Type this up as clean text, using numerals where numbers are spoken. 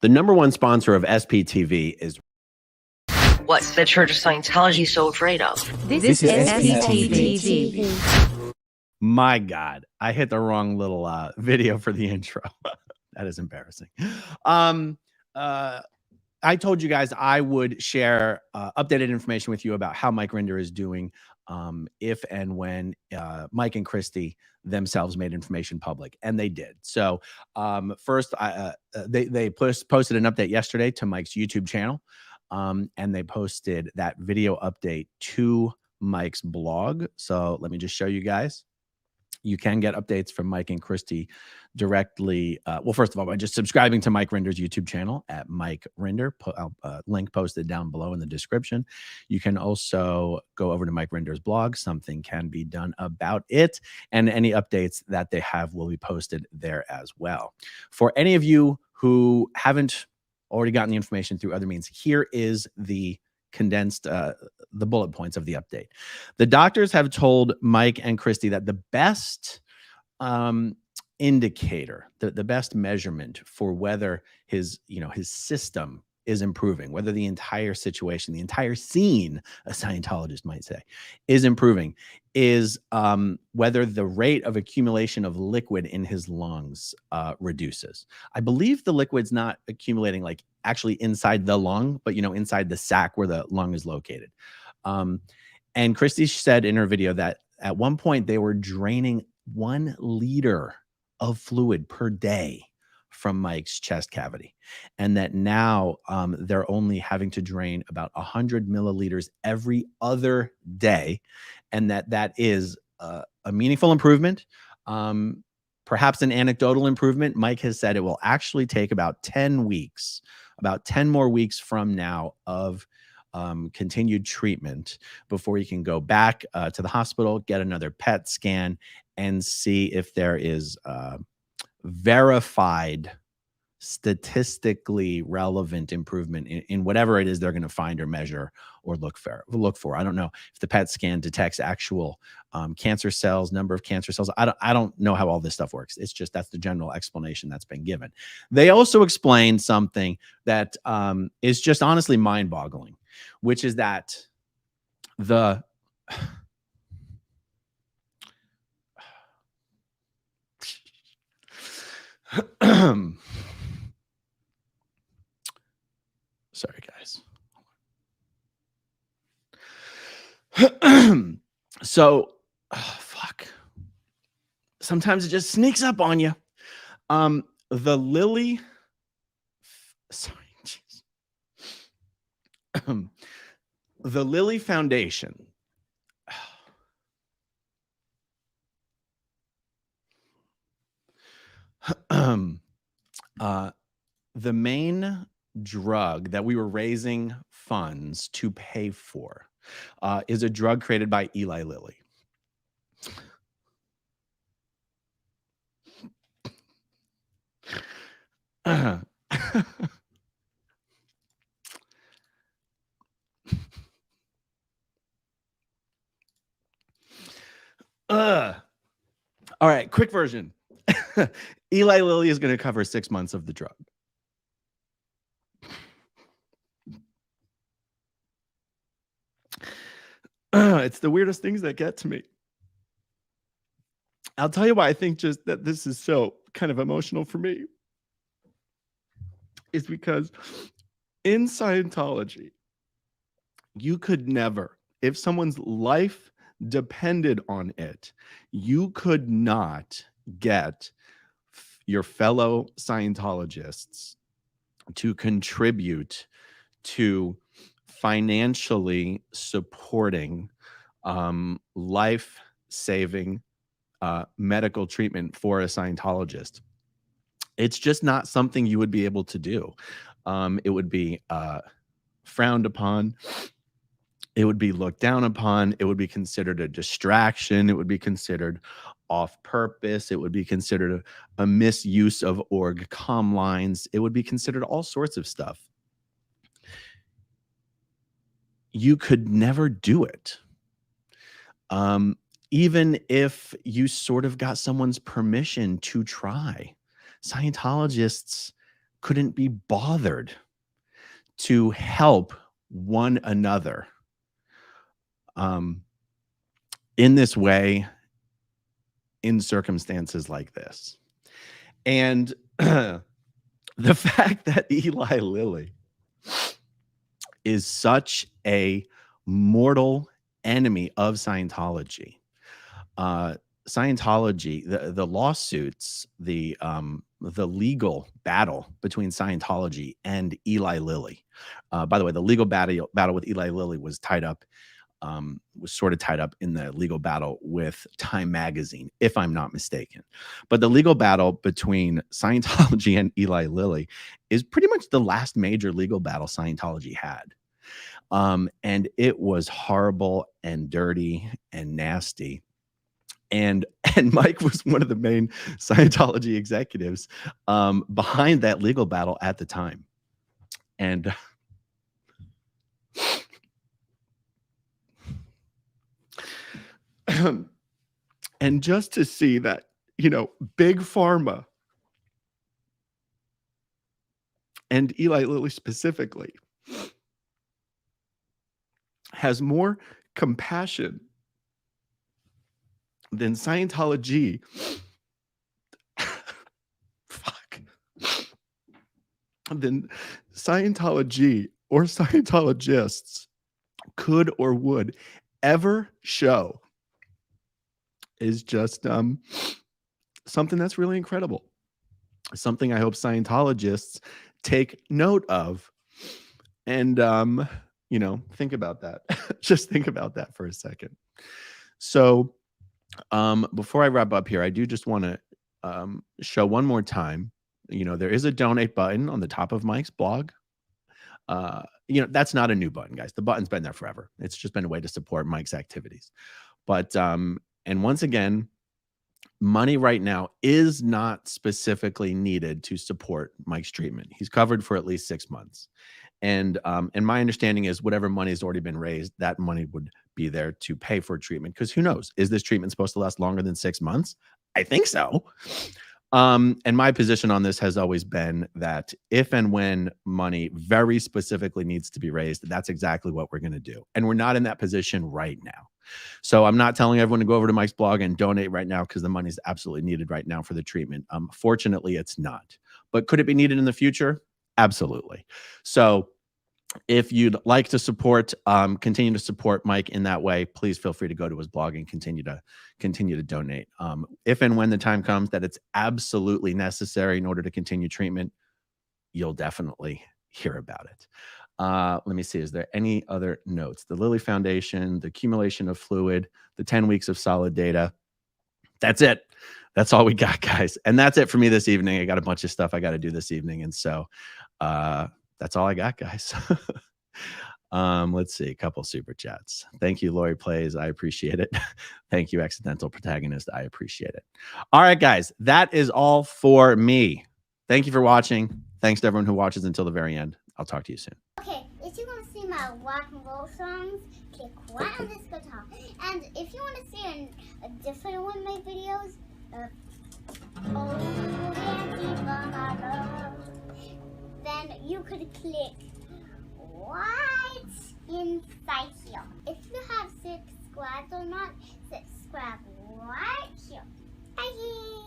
The number one sponsor of SPTV is What's the Church of Scientology so afraid of? This is SPTV. My God, I hit the wrong little video for the intro. That is embarrassing. I told you guys I would share updated information with you about how Mike Rinder is doing if and when Mike and Christy themselves made information public, and they did. So first, they posted an update yesterday to Mike's YouTube channel, and they posted that video update to Mike's blog. So let me just show you guys. You can get updates from Mike and Christy directly. Well, first of all, by just subscribing to Mike Rinder's YouTube channel at Mike Rinder. Link posted down below in the description. You can also go over to Mike Rinder's blog. Something can be done about it. And any updates that they have will be posted there as well. For any of you who haven't already gotten the information through other means, here is the condensed the bullet points of the update. The doctors have told Mike and Christy that the best indicator, the best measurement for whether his system is improving, whether the entire situation, the entire scene, a Scientologist might say, is improving, is whether the rate of accumulation of liquid in his lungs reduces. I believe the liquid's not accumulating like actually inside the lung, but inside the sac where the lung is located. And Christy said in her video that at one point they were draining 1 liter of fluid per day from Mike's chest cavity, and that now they're only having to drain about 100 milliliters every other day, and that is a meaningful improvement, perhaps an anecdotal improvement. Mike has said it will actually take about 10 weeks, about 10 more weeks from now of continued treatment before you can go back to the hospital, get another PET scan, and see if there is verified, statistically relevant improvement in whatever it is they're going to find or measure or look for. I don't know if the PET scan detects actual cancer cells, number of cancer cells. I don't know how all this stuff works. It's just that's the general explanation that's been given. They also explained something that is just honestly mind-boggling, which is that the sorry, guys. So, fuck. Sometimes it just sneaks up on you. The Lilly. Sorry, jeez. The Lilly Foundation. The main drug that we were raising funds to pay for is a drug created by Eli Lilly. All right, quick version. Eli Lilly is going to cover 6 months of the drug. It's the weirdest things that get to me. I'll tell you why I think just that this is so kind of emotional for me. Is because in Scientology, you could never, if someone's life depended on it, you could not get your fellow Scientologists to contribute to financially supporting life-saving medical treatment for a Scientologist. It's just not something you would be able to do. It would be frowned upon. It would be looked down upon. It would be considered a distraction. It would be considered off purpose. It would be considered a misuse of org comm lines. It would be considered all sorts of stuff. You could never do it. Even if you sort of got someone's permission to try. Scientologists couldn't be bothered to help one another in this way, in circumstances like this. And the fact that Eli Lilly is such a mortal enemy of Scientology. Scientology, the lawsuits, the legal battle between Scientology and Eli Lilly. By the way, the legal battle with Eli Lilly was sort of tied up in the legal battle with Time Magazine, if I'm not mistaken. But the legal battle between Scientology and Eli Lilly is pretty much the last major legal battle Scientology had. And it was horrible and dirty and nasty. And Mike was one of the main Scientology executives behind that legal battle at the time. And and just to see that, Big Pharma and Eli Lilly specifically has more compassion than Scientology. Than Scientology or Scientologists could or would ever show is just something that's really incredible. Something I hope Scientologists take note of. And, think about that. Just think about that for a second. So before I wrap up here, I do just want to show one more time. There is a donate button on the top of Mike's blog. That's not a new button, guys. The button's been there forever. It's just been a way to support Mike's activities. But, and once again, money right now is not specifically needed to support Mike's treatment. He's covered for at least 6 months. And my understanding is whatever money has already been raised, that money would be there to pay for treatment. Because who knows? Is this treatment supposed to last longer than 6 months? I think so. And my position on this has always been that if and when money very specifically needs to be raised, that's exactly what we're going to do. And we're not in that position right now. So I'm not telling everyone to go over to Mike's blog and donate right now because the money is absolutely needed right now for the treatment. Fortunately, it's not. But could it be needed in the future? Absolutely. So if you'd like to support, continue to support Mike in that way, please feel free to go to his blog and continue to donate. If and when the time comes that it's absolutely necessary in order to continue treatment, you'll definitely hear about it. Let me see. Is there any other notes? The Lilly Foundation, the accumulation of fluid, the 10 weeks of solid data. That's it. That's all we got, guys. And that's it for me this evening. I got a bunch of stuff I got to do this evening. And so that's all I got, guys. Let's see. A couple super chats. Thank you, Lori Plays. I appreciate it. Thank you, Accidental Protagonist. I appreciate it. All right, guys. That is all for me. Thank you for watching. Thanks to everyone who watches until the very end. I'll talk to you soon. Okay, if you want to see my rock and roll songs, click right on this guitar. And if you want to see a different one of my videos, then you could click right inside here. If you have subscribed or not, subscribe right here. Bye.